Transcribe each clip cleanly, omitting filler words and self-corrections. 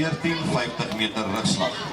14, 50 meter rugslag.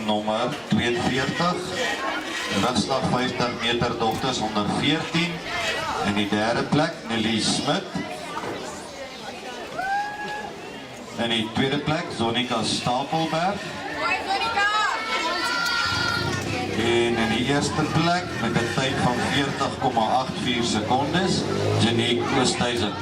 Nommer 42, rugslag 50 meter dogters onder 14. En die derde plek, Nelly Smit. En die tweede plek, Zonika Stapelberg. En in die eerste plek, met een tijd van 40,84 secondes, Janique Oosthuizen.